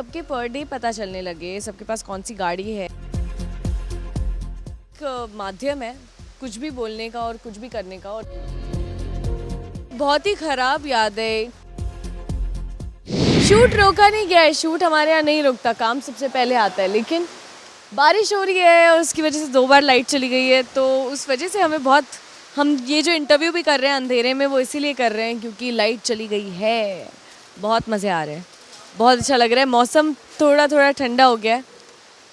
सबके per day पता चलने लगे, सबके पास कौन सी गाड़ी है। एक माध्यम है कुछ भी बोलने का और कुछ भी करने का। और बहुत ही खराब याद है। शूट रोका नहीं गया है, शूट हमारे यहाँ नहीं रुकता, काम सबसे पहले आता है। लेकिन बारिश हो रही है और उसकी वजह से 2 बार लाइट चली गई है, तो उस वजह से हम ये जो इंटरव्यू भी कर रहे हैं अंधेरे में, वो इसीलिए कर रहे हैं क्योंकि लाइट चली गई है। बहुत मज़े आ रहे हैं, बहुत अच्छा लग रहा है। मौसम थोड़ा थोड़ा ठंडा हो गया है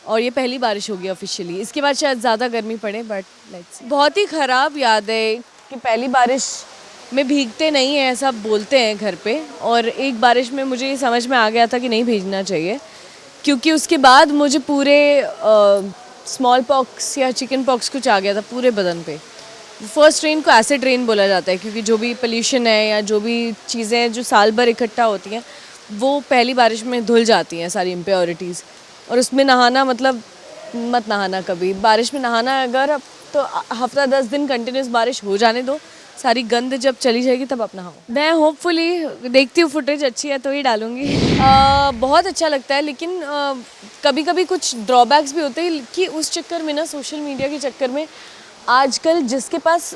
और ये पहली बारिश होगी ऑफिशियली। इसके बाद शायद ज़्यादा गर्मी पड़े, बट लेट्स सी। बहुत ही ख़राब याद है कि पहली बारिश में भीगते नहीं हैं, ऐसा बोलते हैं घर पे। और एक बारिश में मुझे ये समझ में आ गया था कि नहीं भीगना चाहिए, क्योंकि उसके बाद मुझे पूरे स्मॉल पॉक्स या चिकन पॉक्स कुछ आ गया था पूरे बदन पे। फर्स्ट रेन को एसिड रेन बोला जाता है, क्योंकि जो भी पोल्यूशन है या जो भी चीज़ें जो साल भर इकट्ठा होती हैं वो पहली बारिश में धुल जाती हैं, सारी इम्प्योरिटीज़। और उसमें नहाना, मतलब मत नहाना कभी बारिश में। नहाना अगर तो हफ्ता 10 दिन कंटिन्यूस बारिश हो जाने दो, सारी गंद जब चली जाएगी तब आप नहाओ। मैं होपफुली देखती हूँ, फुटेज अच्छी है तो ही डालूँगी। बहुत अच्छा लगता है, लेकिन कभी कभी कुछ ड्रॉबैक्स भी होते हैं कि उस चक्कर में ना, सोशल मीडिया के चक्कर में आजकल जिसके पास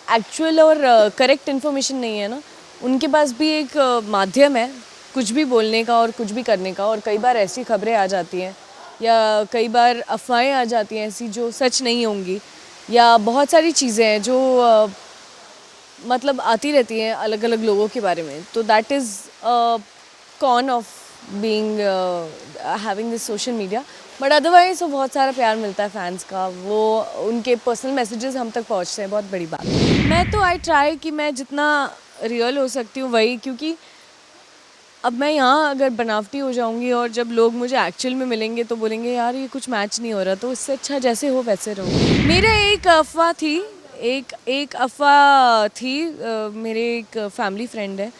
एक्चुअल और करेक्ट इन्फॉर्मेशन नहीं है ना, उनके पास भी एक माध्यम है कुछ भी बोलने का और कुछ भी करने का। और कई बार ऐसी खबरें आ जाती हैं या कई बार अफवाहें आ जाती हैं ऐसी जो सच नहीं होंगी, या बहुत सारी चीज़ें हैं जो मतलब आती रहती हैं अलग अलग लोगों के बारे में। तो that is con of being having this social media. But otherwise वो बहुत सारा प्यार मिलता है फैंस का, वो उनके पर्सनल मैसेजेस हम तक पहुंचते हैं, बहुत बड़ी बात है। मैं तो आई ट्राई कि मैं जितना रियल हो सकती हूँ वही, क्योंकि अब मैं यहाँ अगर बनावटी हो जाऊँगी और जब लोग मुझे एक्चुअल में मिलेंगे तो बोलेंगे यार ये कुछ मैच नहीं हो रहा, तो इससे अच्छा जैसे हो वैसे रहो। मेरा एक अफवाह थी, एक अफवाह थी। मेरे एक फैमिली फ्रेंड है,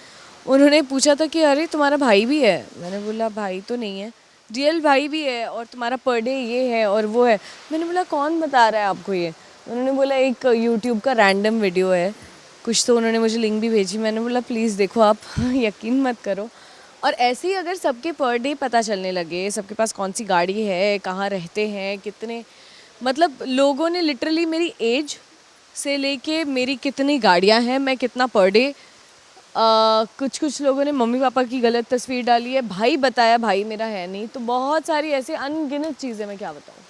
उन्होंने पूछा था कि अरे तुम्हारा भाई भी है। मैंने बोला भाई तो नहीं है, रियल भाई भी है, और तुम्हारा पर डे ये है और वो है। मैंने बोला कौन बता रहा है आपको ये? उन्होंने बोला एक यूट्यूब का रैंडम वीडियो है कुछ, तो उन्होंने मुझे लिंक भी भेजी। मैंने बोला प्लीज़ देखो आप, यकीन मत करो। और ऐसे ही अगर सबके पर डे पता चलने लगे, सबके पास कौन सी गाड़ी है, कहाँ रहते हैं, कितने, मतलब लोगों ने लिटरली मेरी एज से लेके मेरी कितनी गाड़ियाँ हैं, मैं कितना पर डे, कुछ लोगों ने मम्मी पापा की गलत तस्वीर डाली है, भाई बताया भाई मेरा है नहीं, तो बहुत सारी ऐसे अनगिनत चीज़ें, मैं क्या बताऊँ।